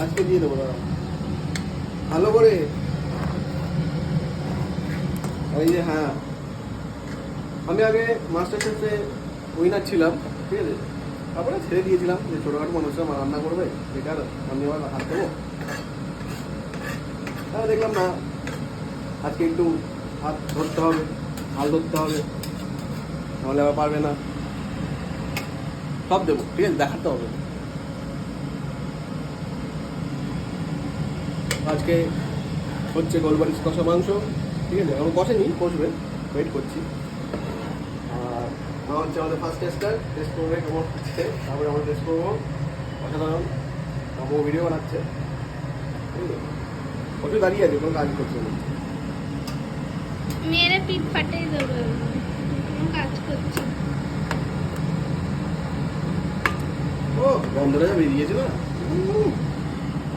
আজকে দিয়ে দেবো দাঁড়া ভালো করে। এই যে হ্যাঁ, আমি আগে মাস্টার শেফে উইনার ছিলাম, ঠিক আছে, তারপরে ছেড়ে দিয়েছিলাম যে ছোটোখাটো মানুষরা আমার রান্না করবে, বেকার আমি আবার হাত দেবো। হ্যাঁ দেখলাম না, আজকে একটু হাত ধরতে হবে, হাল ধরতে হবে, নাহলে আবার পারবে না। সব দেবো, ঠিক আছে, দেখাতে হবে। আজকে হচ্ছে গোলবারিশ কষা মাংস, ঠিক আছে, এখন কষেনি, কষবে, ওয়েট করছি। আর আমার হচ্ছে আমাদের ফার্স্ট টেস্টার, টেস্ট করবে কেমন হচ্ছে, তারপরে আমরা টেস্ট করবো। অসাধারণ, ও ভিডিও বানাচ্ছে, ঠিক আছে, ওটা দাঁড়িয়ে আছে, কোনো কাজ করছে না। মেরে পিঠ ফাটাই দেবে, কাজ করছে। ও গন্ধটা যা বেরিয়েছে না,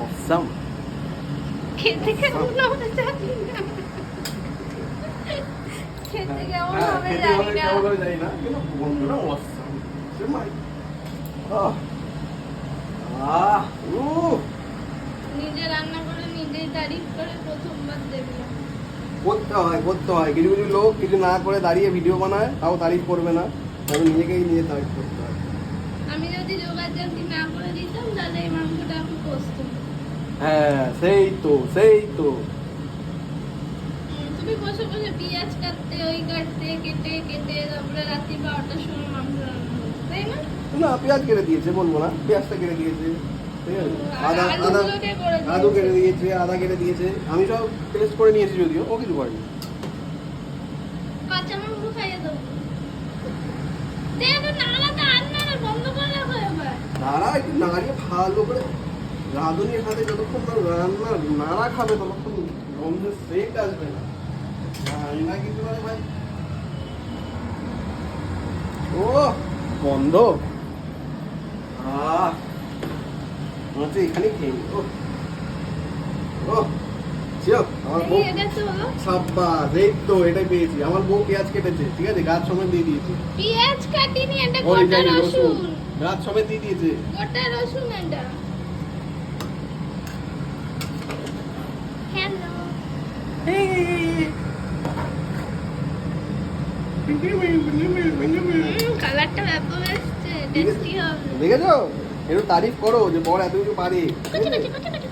অসাম। খেতে কেমন হবে জানি না, খেতে কেমন হবে জানি না, কিন্তু গন্ধটা অসাম। নিজে রান্না করে নিজেই তারিফ করে প্রথমবার দেখলাম। করতে হয় কিছু কিছু লোক কিছু না করে দাঁড়িয়ে ভিডিও বানায়, তাও তারিফ করবে না, তবে নিজেকেই নিজে তারিফ করতে হয়। আমি যদি যোগাযোগ না করে দিতাম তাহলে এই মাংসটা আমি কষতাম। হ্যাঁ সেই তো তুমি বসে বসে পেঁয়াজ কাটতে, ওই কাটতে, কেটে কেটে তারপরে রাত্রি 12টার সময় মাংস রান্না করতে, তাই না? না পেঁয়াজ কেটে দিয়েছে, বলবো না, পেঁয়াজটা কেটে দিয়েছে, ঠিক আছে, আর আদা আলুগুলোকে করে দিয়েছে। আদু কেটে দিয়েছে, আদা কেটে দিয়েছে, আমি সব টেস্ট করে নিয়েছি, যদিও ও কিছু করেনি। কাঁচা মাংস খাইয়ে দেবো। দেখো নাড়াটা আর নাড়া বন্ধ করে রাখো এবার। নাড়া একটু নাড়িয়ে ভালো করে, রাঁধুনির হাতে যতক্ষণ না রান্না নাড়া খাবে ততক্ষণ গন্ধের সেট আসবে না। জানি না কিছু মানে ভাই, ও বন্ধ, মনে এখানে খেয়ে নি। ও চিও, আমার বউ এটা তো হলো সাব্বাস, এই তো এটাই পেয়েছি। আমার বউ পেঁয়াজ কেটেছে, ঠিক আছে, গাছ সমেত দিয়ে দিয়েছে। পেঁয়াজ কাটিনি, এটা ওই গোটা জানি রসুন। গাছ সমেত দিয়ে দিয়েছে। গোটা রসুন এটা। হ্যালো। কালারটা ব্যাপক এসছে, টেস্টি হবে। দেখেছো, একটু তারিফ করো যে বড় এত কিছু পারে। কচি কচি কচি কচি